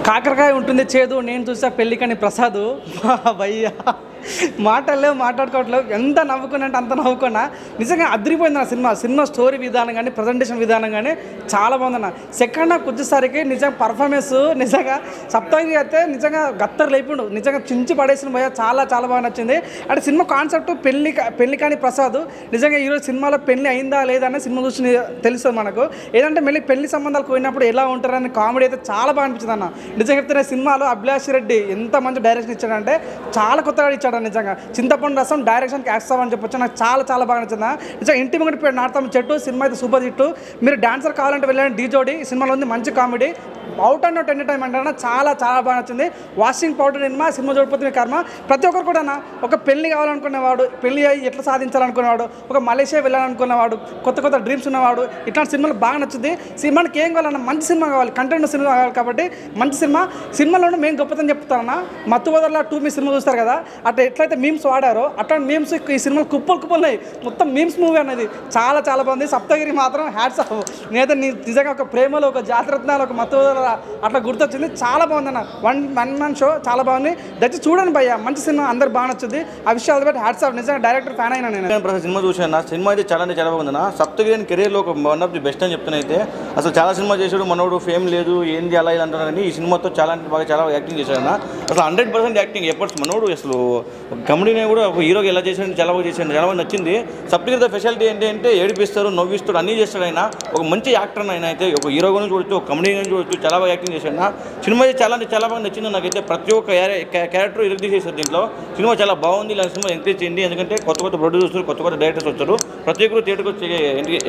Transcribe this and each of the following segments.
కాకరకాయ ఉంటుంది చేదు, నేను చూసా పెళ్ళికని ప్రసాద్. భయ్యా మాటలేవు, మాట్లాడుకోవట్లేవు. ఎంత నవ్వుకున్నా అంటే అంత నవ్వుకున్నా. నిజంగా అదిరిపోయింది నా సినిమా స్టోరీ విధానం కానీ ప్రజెంటేషన్ విధానం కానీ చాలా బాగుందన్న. సెకండ్ హాఫ్ వచ్చేసరికి నిజంగా పర్ఫార్మెన్స్ నిజంగా సప్తగిరి అయితే నిజంగా గత్తరు లేపిండు, నిజంగా చించి పడేసిన భయ్యా. చాలా చాలా బాగా నచ్చింది. అంటే సినిమా కాన్సెప్ట్ పెళ్లి కానీ ప్రసాద్ నిజంగా ఈరోజు సినిమాలో పెళ్లి అయిందా లేదా అని సినిమా చూసి తెలుస్తుంది మనకు. ఏదంటే మళ్ళీ పెళ్లి సంబంధాలు పోయినప్పుడు ఎలా ఉంటారని కామెడీ అయితే చాలా బాగా అనిపించింది అన్న. నిజంగా చెప్తున్న సినిమాలో అభిలాష్ రెడ్డి ఎంత మంచి డైరెక్షన్ ఇచ్చాడంటే చాలా కొత్తగా ఇచ్చాడు నిజంగా. చింతపండు రసం డైరెక్షన్ యాక్సావ్ అని చెప్పొచ్చు. నాకు చాలా చాలా బాగా నచ్చింది. నిజంగా ఇంటి ముంగటి నాటుతాం చెట్టు సినిమా అయితే సూపర్ హిట్. మీరు డాన్సర్ కావాలంటే వెళ్ళండి, డీ జోడి సినిమాలో ఉంది. మంచి comedy, out and out entertainment అన్న. చాలా చాలా బాగా నచ్చింది. వాషింగ్ పౌడర్ సినిమా చూడకపోతే మీ కర్మ. ప్రతి ఒక్కరు కూడా ఒక పెళ్లి కావాలనుకునేవాడు, పెళ్లి అయ్యి ఎట్లా సాధించాలనుకునేవాడు, ఒక మలేషియా వెళ్ళాలనుకునేవాడు, కొత్త కొత్త డ్రీమ్స్ ఉన్నవాడు, ఇట్లాంటి సినిమాలు బాగా నచ్చుద్ది. సినిమాకి ఏం కావాలన్నా మంచి సినిమా కావాలి, కంటెంట్ సినిమా కావాలి. కాబట్టి మంచి సినిమాలో మేము గొప్పతని చెప్తానన్నా. మత్తు వదల 2 మీ సినిమా చూస్తారు కదా, అట్లా ఎట్లయితే మీమ్స్ వాడారో అట్లాంటి మీమ్స్ ఈ సినిమాలు కుప్పలు ఉన్నాయి. మొత్తం మీమ్స్ మూవీ అనేది చాలా చాలా బాగుంది. సప్తగిరి మాత్రం హ్యాట్స్ ఆఫ్. నేనైతే నిజంగా ఒక ప్రేమలో ఒక జాతరత్నాలు ఒక మత్తు అట్లా గుర్తొచ్చింది. చాలా బాగుందన్న. వన్ మ్యాన్ షో చాలా బాగుంది. దయచేసి చూడండి భయ్యా, మంచి సినిమా, అందరు బాగా నచ్చుద్ది. ఆ విషయాలు బట్టి హ్యాట్స్ ఆఫ్. నిజంగా డైరెక్టర్ ఫ్యాన్ అయినా నేను. సినిమా చూసాను. సినిమా అయితే చాలా అంటే చాలా బాగుంది. సప్తగిరి కెరీర్లో ఒక వన్ ఆఫ్ ది బెస్ట్ అని చెప్తున్నా. అయితే అసలు చాలా సినిమా చేశాడు, మనోడు ఫేమ్ లేదు ఏంది అలా ఇలా అంటున్నారు. కానీ ఈ సినిమాతో చాలా అంటే బాగా చాలా యాక్టింగ్ చేశాడు అన్న. అసలు 100% యాక్టింగ్ ఎఫర్ట్స్ మనోడు. అసలు కమెడీని కూడా ఒక హీరోకి ఎలా చేశాడు, చాలా బాగా చేశాడు, చాలా బాగా నచ్చింది. సప్తగిరి స్పెషాలిటీ ఏంటి అంటే ఏడిపిస్తారు, నవ్విస్తాడు, అన్నీ చేస్తాడు ఆయన. ఒక మంచి యాక్టర్ ఆయన. అయితే ఒక హీరో గురించి చూడొచ్చు, ఒక కమెడీ గురించి చూడొచ్చు, చాలా బాగా యాక్టింగ్ చేశాడు. సినిమా అయితే చాలా అంటే చాలా బాగా నచ్చింది నాకైతే. ప్రతి ఒక్క క్యారెక్టర్ ఇరుగు తీసేస్తారు దీంట్లో. సినిమా చాలా బాగుంది. ఇలాంటి సినిమా ఎంకరేజ్ చేయండి. ఎందుకంటే కొత్త కొత్త ప్రొడ్యూసర్స్, కొత్త కొత్త డైరెక్టర్స్ వచ్చారు. ప్రతి ఒక్కరు థియేటర్కి వచ్చి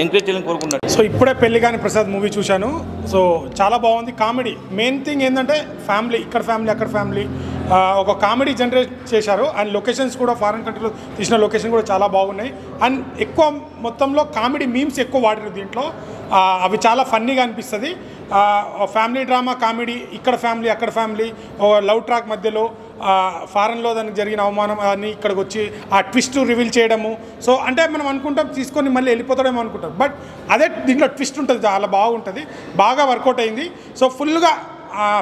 ఎంకరేజ్ చేయాలని కోరుకుంటున్నారు. సో ఇప్పుడే పెళ్లి కాని ప్రసాద్ మూవీ చూశాను. సో చాలా బాగుంది. కామెడీ మెయిన్ థింగ్ ఏంటంటే ఫ్యామిలీ, ఇక్కడ ఫ్యామిలీ అక్కడ ఫ్యామిలీ, ఒక కామెడీ జనరేట్ చేశారు. అండ్ లొకేషన్స్ కూడా ఫారెన్ కంట్రీలో తీసిన లొకేషన్ కూడా చాలా బాగున్నాయి. అండ్ ఎక్కువ మొత్తంలో కామెడీ మీమ్స్ ఎక్కువ వాడారు దీంట్లో. అవి చాలా ఫన్నీగా అనిపిస్తుంది. ఫ్యామిలీ డ్రామా కామెడీ, ఇక్కడ ఫ్యామిలీ అక్కడ ఫ్యామిలీ, లవ్ ట్రాక్ మధ్యలో ఫారెన్లో దానికి జరిగిన అవమానం అని ఇక్కడికి వచ్చి ఆ ట్విస్ట్ రివీల్ చేయడము. సో అంటే మనం అనుకుంటాం తీసుకొని మళ్ళీ వెళ్ళిపోతాడేమో అనుకుంటాం, బట్ అదే దీంట్లో ట్విస్ట్ ఉంటుంది, చాలా బాగుంటుంది, బాగా వర్కౌట్ అయింది. సో ఫుల్గా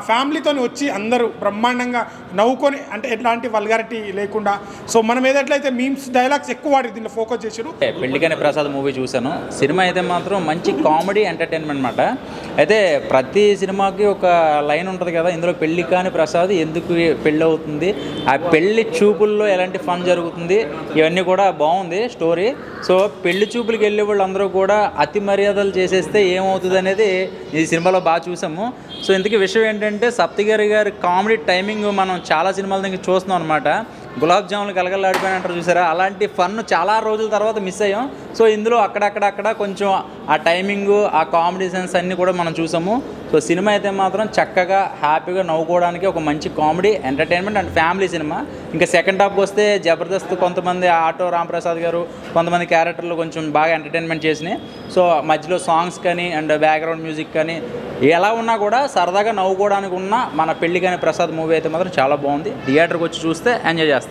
ఫ్యామిలీతో వచ్చి అందరూ బ్రహ్మాండంగా నవ్వుకొని, అంటే ఎట్లాంటి వల్గారిటీ లేకుండా. సో మనం ఏదట్లయితే మీమ్స్ డైలాగ్స్ ఎక్కువ వాడి దీంట్లో ఫోకస్ చేశారు. పెళ్లికాని ప్రసాద్ మూవీ చూశాను. సినిమా అయితే మాత్రం మంచి కామెడీ ఎంటర్టైన్మెంట్ అన్నమాట. అయితే ప్రతి సినిమాకి ఒక లైన్ ఉంటుంది కదా, ఇందులో పెళ్లికాని ప్రసాద్ ఎందుకు పెళ్ళి అవుతుంది, ఆ పెళ్లి చూపుల్లో ఎలాంటి ఫన్ జరుగుతుంది, ఇవన్నీ కూడా బాగుంది స్టోరీ. సో పెళ్లి చూపులకి వెళ్ళే వాళ్ళు అందరూ కూడా అతి మర్యాదలు చేసేస్తే ఏమవుతుంది అనేది ఈ సినిమాలో బాగా చూసాము. సో ఇంతకీ విషయం ఏంటంటే సప్తగిరి గారి కామెడీ టైమింగ్ మనం చాలా సినిమాల దగ్గర చూస్తున్నాం అనమాట. గులాబ్ జాములు కలగలాడిపోయినట్టు చూసారా, అలాంటి ఫన్ చాలా రోజుల తర్వాత మిస్ అయ్యాం. సో ఇందులో అక్కడక్కడ కొంచెం ఆ టైమింగ్, ఆ కామెడీ సెన్స్ అన్నీ కూడా మనం చూసాము. సో సినిమా అయితే మాత్రం చక్కగా హ్యాపీగా నవ్వుకోవడానికి ఒక మంచి comedy entertainment and family cinema. ఇంకా సెకండ్ హాఫ్కి వస్తే జబర్దస్త్, కొంతమంది ఆటో రాంప్రసాద్ గారు కొంతమంది క్యారెక్టర్లు కొంచెం బాగా ఎంటర్టైన్మెంట్ చేసినాయి. సో మధ్యలో సాంగ్స్ కానీ అండ్ బ్యాక్గ్రౌండ్ మ్యూజిక్ కానీ ఎలా ఉన్నా కూడా సరదాగా నవ్వుకోవడానికి ఉన్న మన పెళ్లికాని ప్రసాద్ మూవీ అయితే మాత్రం చాలా బాగుంది. థియేటర్కి వచ్చి చూస్తే ఎంజాయ్ చేస్తారు.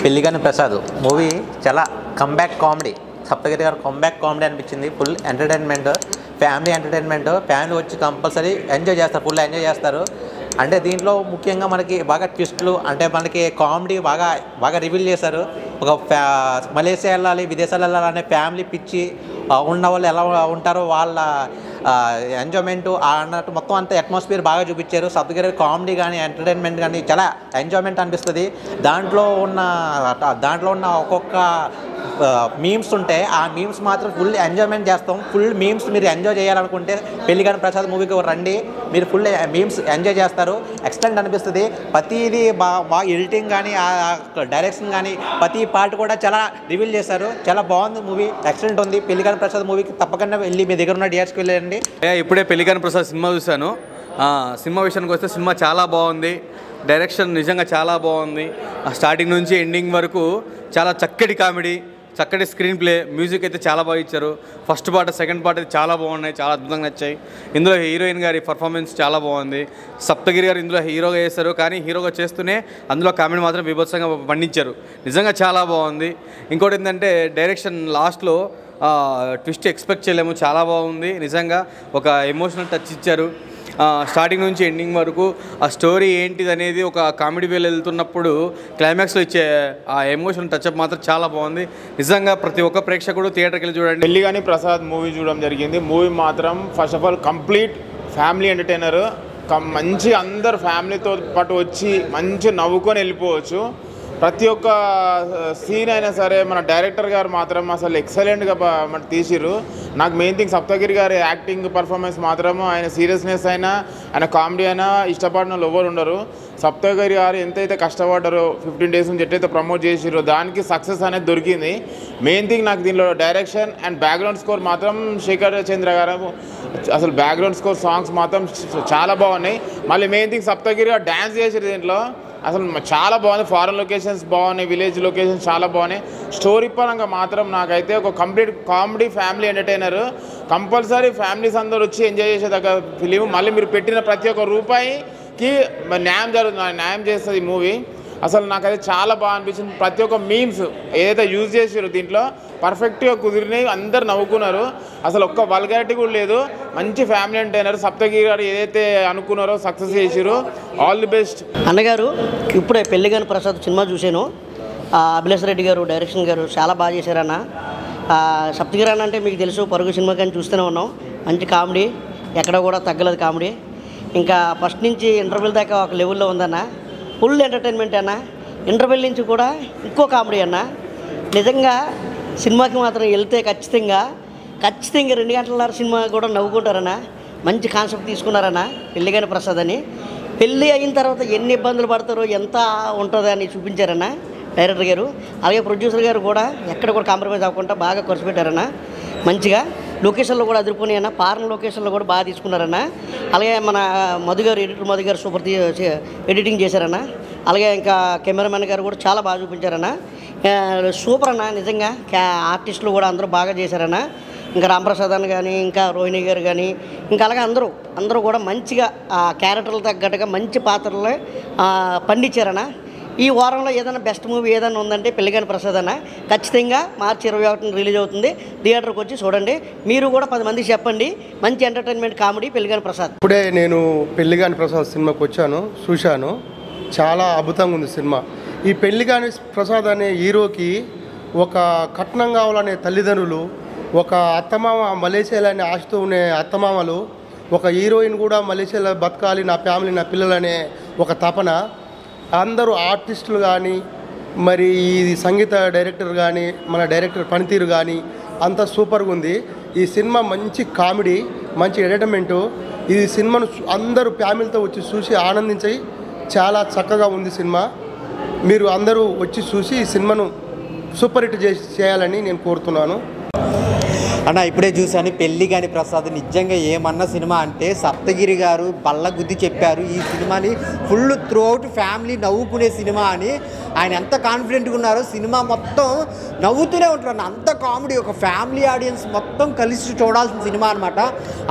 పెళ్లికాని ప్రసాద్ మూవీ చాలా కంబ్యాక్ కామెడీ. సప్తగిరి గారు కంబ్యాక్ కామెడీ అనిపించింది. Full entertainment, family entertainment. Family వచ్చి కంపల్సరీ ఎంజాయ్ చేస్తారు, ఫుల్ ఎంజాయ్ చేస్తారు. అంటే దీంట్లో ముఖ్యంగా మనకి బాగా ట్విస్టులు, అంటే మనకి కామెడీ బాగా రివీల్ చేశారు. ఒక మలేషియా వెళ్ళాలి, విదేశాలు వెళ్ళాలనే ఫ్యామిలీ పిచ్చి ఉన్న వాళ్ళు ఎలా ఉంటారో వాళ్ళ ఎంజాయ్మెంట్ అన్నట్టు మొత్తం అంతా అట్మాస్ఫియర్ బాగా చూపించారు. సప్తగిరి కామెడీ కానీ ఎంటర్టైన్మెంట్ కానీ చాలా ఎంజాయ్మెంట్ అనిపిస్తుంది. దాంట్లో ఉన్న ఒక్కొక్క మీమ్స్ ఉంటాయి, ఆ మీమ్స్ మాత్రం ఫుల్ ఎంజాయ్మెంట్ చేస్తాం. ఫుల్ మీమ్స్ మీరు ఎంజాయ్ చేయాలనుకుంటే పెళ్లికాని ప్రసాద్ మూవీకి రండి, మీరు ఫుల్ మీమ్స్ ఎంజాయ్ చేస్తారు. ఎక్సలెంట్ అనిపిస్తుంది. ప్రతిదీ బాగా ఎడిటింగ్ కానీ డైరెక్షన్ కానీ ప్రతి పార్ట్ కూడా చాలా రివీల్ చేశారు. చాలా బాగుంది మూవీ, ఎక్సలెంట్ ఉంది. పెళ్లికాని ప్రసాద్ మూవీకి తప్పకుండా వెళ్ళి మీ దగ్గర ఉన్న థియేటర్స్కి వెళ్ళండి. ఇప్పుడే పెళ్లికాని ప్రసాద్ సినిమా చూశాను. సినిమా విషయానికి వస్తే సినిమా చాలా బాగుంది. డైరెక్షన్ నిజంగా చాలా బాగుంది. స్టార్టింగ్ నుంచి ఎండింగ్ వరకు చాలా చక్కటి కామెడీ, చక్కటి స్క్రీన్ ప్లే, మ్యూజిక్ అయితే చాలా బాగా ఇచ్చారు. ఫస్ట్ పార్ట్ సెకండ్ పార్ట్ అయితే చాలా బాగున్నాయి, చాలా అద్భుతంగా నచ్చాయి. ఇందులో హీరోయిన్ గారి పర్ఫార్మెన్స్ చాలా బాగుంది. సప్తగిరి గారు ఇందులో హీరోగా చేశారు, కానీ హీరోగా చేస్తూనే అందులో కామెడీ మాత్రం బీభత్సంగా పండించారు. నిజంగా చాలా బాగుంది. ఇంకోటి ఏంటంటే డైరెక్షన్ లాస్ట్లో ట్విస్ట్ ఎక్స్పెక్ట్ చేయలేము, చాలా బాగుంది. నిజంగా ఒక ఎమోషనల్ టచ్ ఇచ్చారు. స్టార్టింగ్ నుంచి ఎండింగ్ వరకు ఆ స్టోరీ ఏంటిది అనేది ఒక కామెడీ వేలో వెళ్తున్నప్పుడు క్లైమాక్స్లో ఇచ్చే ఆ ఎమోషన్ టచ్అప్ మాత్రం చాలా బాగుంది. నిజంగా ప్రతి ఒక్క ప్రేక్షకుడు థియేటర్కి వెళ్ళి చూడండి. పెళ్లిగాని ప్రసాద్ మూవీ చూడడం జరిగింది. మూవీ మాత్రం first of all complete family entertainer. మంచి అందరు ఫ్యామిలీతో పాటు వచ్చి మంచి నవ్వుకొని వెళ్ళిపోవచ్చు. ప్రతి ఒక్క సీన్ అయినా సరే మన డైరెక్టర్ గారు మాత్రం అసలు ఎక్సలెంట్గా మన తీసిరు. నాకు మెయిన్ థింగ్ సప్తగిరి గారి యాక్టింగ్ పర్ఫార్మెన్స్ మాత్రము, ఆయన సీరియస్నెస్ అయినా ఆయన కామెడీ అయినా ఇష్టపడిన వాళ్ళు ఎవరు ఉండరు. సప్తగిరి గారు ఎంతైతే కష్టపడ్డారో 15 days నుంచి ఎట్లయితే ప్రమోట్ చేసిరో దానికి సక్సెస్ అనేది దొరికింది. మెయిన్ థింగ్ నాకు దీనిలో డైరెక్షన్ అండ్ బ్యాక్గ్రౌండ్ స్కోర్ మాత్రం శేఖర్ చంద్ర గారు అసలు బ్యాక్గ్రౌండ్ స్కోర్ సాంగ్స్ మాత్రం చాలా బాగున్నాయి. మళ్ళీ మెయిన్ థింగ్ సప్తగిరి గారు డ్యాన్స్ చేసారు దీంట్లో, అసలు చాలా బాగుంది. ఫారెన్ లొకేషన్స్ బాగున్నాయి, విలేజ్ లొకేషన్స్ చాలా బాగున్నాయి. స్టోరీ పరంగా మాత్రం నాకైతే ఒక complete comedy family entertainer. Compulsory families అందరూ వచ్చి ఎంజాయ్ చేసేదాకా ఫిలిం. మళ్ళీ మీరు పెట్టిన ప్రతి ఒక్క రూపాయికి న్యాయం జరుగుతుంది, న్యాయం చేస్తుంది ఈ మూవీ. అసలు నాకైతే చాలా బాగా అనిపించింది. ప్రతి ఒక్క మీమ్స్ ఏదైతే యూజ్ చేసారో దీంట్లో పర్ఫెక్ట్గా కుదిరినాయి, అందరు నవ్వుకున్నారు. అసలు ఒక్క వల్గారిటీ కూడా లేదు. మంచి ఫ్యామిలీ ఎంటర్టైనర్. సప్తగిరి గారు ఏదైతే అనుకున్నారో సక్సెస్ చేసారు. All the best. అన్నగారు ఇప్పుడే పెళ్లిగాని ప్రసాద్ సినిమా చూశాను. అభిలాష్ రెడ్డి గారు డైరెక్షన్ గారు చాలా బాగా చేశారన్న. సప్తగిరి అన్న అంటే మీకు తెలుసు, పరుగు సినిమా కానీ చూస్తూనే ఉన్నాం. మంచి కామెడీ, ఎక్కడ కూడా తగ్గలేదు కామెడీ. ఇంకా ఫస్ట్ నుంచి ఇంటర్వెల్ దాకా ఒక లెవెల్లో ఉందన్న. ఫుల్ ఎంటర్టైన్మెంట్ అన్న. ఇంటర్వెల్ నుంచి కూడా ఇంకో కామెడీ అన్న. నిజంగా సినిమాకి మాత్రం వెళ్తే ఖచ్చితంగా 2 గంటల సినిమా కూడా నవ్వుకుంటారన్న. మంచి కాన్సెప్ట్ తీసుకున్నారన్న పెళ్లిగాని ప్రసాద్ అని. పెళ్ళి అయిన తర్వాత ఎన్ని ఇబ్బందులు పడతారో ఎంత ఉంటుందో అని చూపించారన్న డైరెక్టర్ గారు. అలాగే ప్రొడ్యూసర్ గారు కూడా ఎక్కడ కూడా కాంప్రమైజ్ అవ్వకుండా బాగా ఖర్చు పెట్టారన్న. మంచిగా లొకేషన్లో కూడా అదిరిపోయినాయన్న. ఫారెన్ లొకేషన్లో కూడా బాగా తీసుకున్నారన్న. అలాగే మన ఎడిటర్ మధు గారు సూపర్ ఎడిటింగ్ చేశారన్న. అలాగే ఇంకా కెమెరామెన్ గారు కూడా చాలా బాగా చూపించారన్న. సూపర్ అన్న. నిజంగా ఆర్టిస్టులు కూడా అందరూ బాగా చేశారన్న. ఇంకా రాంప్రసాద్ అన్న కానీ, ఇంకా రోహిణి గారు కానీ, ఇంకా అలాగే అందరూ కూడా మంచిగా క్యారెక్టర్లు తగ్గట్టుగా మంచి పాత్రలు పండించారన్న. ఈ వారంలో ఏదైనా బెస్ట్ మూవీ ఏదైనా ఉందంటే పెళ్లిగాని ప్రసాద్ అన్న. ఖచ్చితంగా March 21 రిలీజ్ అవుతుంది. థియేటర్కి వచ్చి చూడండి. మీరు కూడా 10 మందికి చెప్పండి. మంచి ఎంటర్టైన్మెంట్ కామెడీ పెళ్లిగాని ప్రసాద్. ఇప్పుడే నేను పెళ్లిగాని ప్రసాద్ సినిమాకి వచ్చాను, చూశాను. చాలా అద్భుతంగా ఉంది సినిమా. ఈ పెళ్లిగాని ప్రసాద్ అనే హీరోకి ఒక కట్నం కావాలనే తల్లిదండ్రులు, ఒక అత్తమామ మలేషియాలోనే ఆశతో ఉండే అత్తమామలు, ఒక హీరోయిన్ కూడా మలేషియాలో బతకాలి, నా ఫ్యామిలీ నా పిల్లలనే ఒక తపన. అందరూ ఆర్టిస్టులు కానీ, మరి ఈ సంగీత డైరెక్టర్ కానీ, మన డైరెక్టర్ పనితీరు కానీ అంతా సూపర్గా ఉంది. ఈ సినిమా మంచి కామెడీ, మంచి ఎంటర్టైన్మెంటు. ఈ సినిమాను అందరూ ఫ్యామిలీతో వచ్చి చూసి ఆనందించి చాలా చక్కగా ఉంది సినిమా. మీరు అందరూ వచ్చి చూసి ఈ సినిమాను సూపర్ హిట్ చేయాలని నేను కోరుతున్నాను. అన్న ఇప్పుడే చూశాను పెళ్లిగాని ప్రసాద్. నిజంగా ఏమన్నా సినిమా అంటే సప్తగిరి గారు బల్ల గుద్ది చెప్పారు. ఈ సినిమాని ఫుల్ త్రూఅవుట్ ఫ్యామిలీ నవ్వుకునే సినిమా అని. ఆయన ఎంత కాన్ఫిడెంట్గా ఉన్నారో సినిమా మొత్తం నవ్వుతూనే ఉంటారు. అంత కామెడీ, ఒక ఫ్యామిలీ ఆడియన్స్ మొత్తం కలిసి చూడాల్సిన సినిమా అనమాట.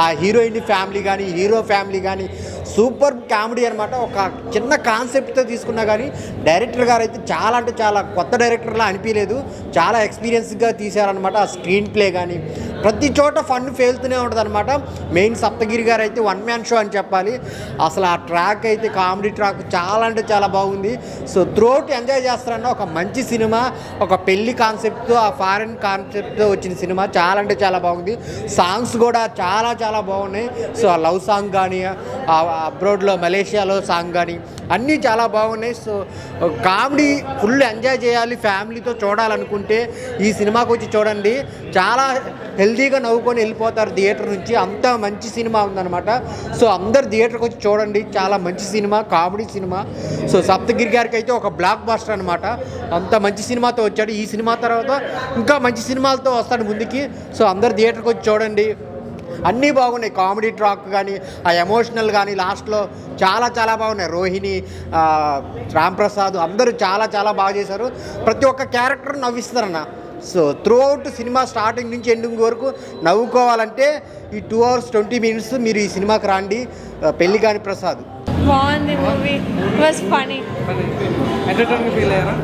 ఆ హీరోయిన్ ఫ్యామిలీ కానీ, హీరో ఫ్యామిలీ కానీ సూపర్ కామెడీ అనమాట. ఒక చిన్న కాన్సెప్ట్తో తీసుకున్నా కానీ డైరెక్టర్ గారు అయితే చాలా అంటే చాలా కొత్త డైరెక్టర్లా అనిపించలేదు. చాలా ఎక్స్పీరియన్స్గా తీశారనమాట. ఆ స్క్రీన్ ప్లే కానీ ప్రతి చోట ఫన్ ఫేలుతూనే ఉంటుంది అనమాట. మెయిన్ సప్తగిరి గారు అయితే 1 man షో అని చెప్పాలి. అసలు ఆ ట్రాక్ అయితే కామెడీ ట్రాక్ చాలా అంటే చాలా బాగుంది. సో త్రూఅవుట్ ఎంజాయ్ చేస్తారన్న. ఒక మంచి సినిమా, ఒక పెళ్లి కాన్సెప్ట్తో, ఆ ఫారెన్ కాన్సెప్ట్తో వచ్చిన సినిమా చాలా అంటే చాలా బాగుంది. సాంగ్స్ కూడా చాలా చాలా బాగున్నాయి. సో ఆ లవ్ సాంగ్ కానీ, అబ్రాడ్లో మలేషియాలో సాంగ్ కానీ అన్నీ చాలా బాగున్నాయి. సో కామెడీ ఫుల్ ఎంజాయ్ చేయాలి, ఫ్యామిలీతో చూడాలనుకుంటే ఈ సినిమాకి వచ్చి చూడండి. చాలా హెల్తీగా నవ్వుకొని వెళ్ళిపోతారు థియేటర్ నుంచి. అంత మంచి సినిమా ఉందన్నమాట. సో అందరు థియేటర్కి వచ్చి చూడండి. చాలా మంచి cinema, comedy cinema. So Saptagiri గారికి అయితే ఒక బ్లాక్ బస్టర్ అనమాట. అంత మంచి సినిమాతో వచ్చాడు. ఈ సినిమా తర్వాత ఇంకా మంచి సినిమాలతో వస్తాడు ముందుకి. సో అందరు థియేటర్కి వచ్చి చూడండి. అన్నీ బాగున్నాయి. కామెడీ ట్రాక్ కానీ, ఆ ఎమోషనల్ కానీ లాస్ట్లో చాలా చాలా బాగున్నాయి. రోహిణి, రాంప్రసాద్ అందరూ చాలా చాలా బాగా చేశారు. ప్రతి ఒక్క క్యారెక్టర్ నవ్విస్తారన్న. సో త్రూఅవుట్ సినిమా స్టార్టింగ్ నుంచి ఎండింగ్ వరకు నవ్వుకోవాలంటే ఈ 2 hours 20 minutes మీరు ఈ సినిమాకి రండి. పెళ్లిగాని ప్రసాద్ బాగుంది movie. It was funny. Entertainment feel అయ్యారా?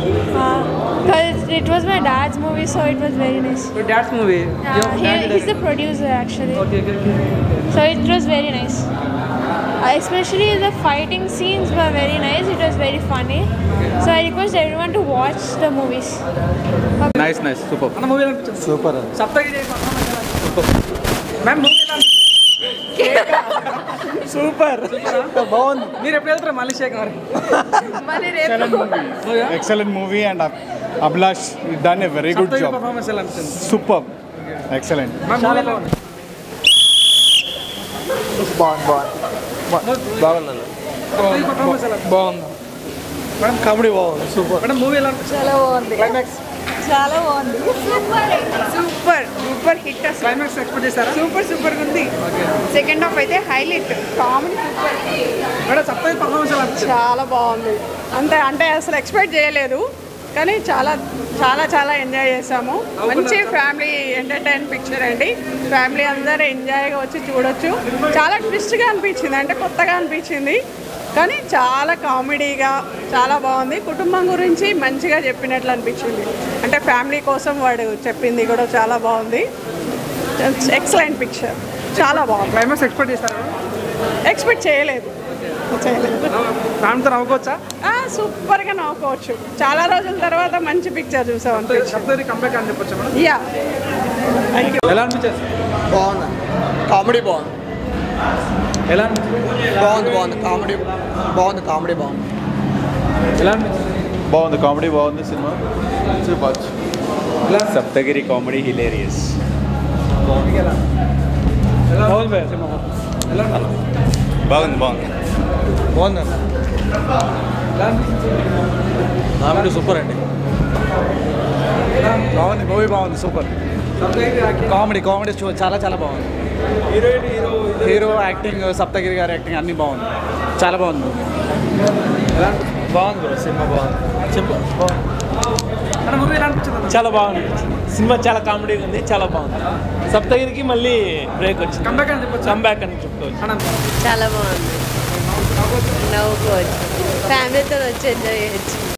Because it was my dad's movie, so it was very nice. Your dad's movie? He's the producer actually. Okay. So it was very nice. Especially the fighting scenes were very nice. It was very funny. So I request everyone to watch the movies. Nice super అన్న movie ఎలా అనిపించింది? Super Saptagiri ma'am movie ఎలా super బాగుంది. మీరు ఎప్పుడు వెళ్తారా మళ్ళీ షేక్ గారు? Excellent movie and Abhilash done a very good job. Performance ఎలా అనిపించింది? Super excellent. మ్యామ్ మూవీ ఎలా ఉంది? బాగుందండి. పర్ఫార్మెన్స్ ఎలా ఉంది? బాగుంది మేడం. కామెడీ బాగుంది. సూపర్ మేడం మూవీ ఎలా అనిపించింది? చాలా బాగుంది. క్లైమాక్స్ చాలా బాగుంది. సూపర్ హిట్ అసలు. క్లైమాక్స్ ఎక్స్పెక్ట్ చేశారా? సూపర్ ఉంది. సెకండ్ హాఫ్ అయితే highlight. Comedy super. Madam Saptagiri performance ఎలా అనిపించింది? చాలా బాగుంది. అంటే అసలు ఎక్స్పెక్ట్ చేయలేదు కానీ చాలా ఎంజాయ్ చేసాము. మంచి ఫ్యామిలీ ఎంటర్టైన్ పిక్చర్ అండి. ఫ్యామిలీ అందరూ ఎంజాయ్గా వచ్చి చూడొచ్చు. చాలా ట్విస్ట్గా అనిపించింది, అంటే కొత్తగా అనిపించింది కానీ చాలా కామెడీగా చాలా బాగుంది. కుటుంబం గురించి మంచిగా చెప్పినట్లు అనిపించింది. అంటే ఫ్యామిలీ కోసం వాడు చెప్పింది కూడా చాలా బాగుంది. ఎక్సలెంట్ పిక్చర్, చాలా బాగుంది. క్లైమాక్స్ ఎక్స్పెక్ట్ చేశారా? ఎక్స్పెక్ట్ చేయలేదు. ఫ్యామిలీతో నవ్వుకోవచ్చా? సూపర్గా నవ్వుకోవచ్చు. చాలా రోజుల తర్వాత మంచి పిక్చర్ చూసాం అనిపించింది. సప్తగిరి కంబ్యాక్ అని చెప్పొచ్చా మేడం? Yeah, thank you. ఎలా అనిపించేది? బాగుంది. కామెడీ బాగుంది. ఎలా అనిపించింది? బాగుంది. కామెడీ బాగుంది. ఎలా అనిపించింది? బాగుంది, కామెడీ బాగుంది cinema. Super. Saptagiri comedy hilarious. బాగుంది సినిమా. ఎలా అనిపించింది? బాగుంది కామెడీ సూపర్ అండి. బాగుంది మూవీ బాగుంది. సూపర్ కామెడీ చాలా బాగుంది. హీరో యాక్టింగ్, సప్తగిరి గారి యాక్టింగ్ అన్నీ బాగుంది. చాలా బాగుంది. బాగుంది బ్రో, సినిమా బాగుంది. చెప్పు. మూవీ ఎలా అనిపించింది? చాలా బాగుంది సినిమా. చాలా కామెడీగా ఉంది. చాలా బాగుంది. సప్తగిరికి మళ్ళీ బ్రేక్ వచ్చింది. కంబ్యాక్ అని చెప్పొచ్చు. కంబ్యాక్ అని చెప్పుకోవచ్చు. చాలా బాగుంది. నవ్వుకోవచ్చు. ఫ్యామిలీతో వచ్చి ఎంజాయ్ చేయొచ్చు.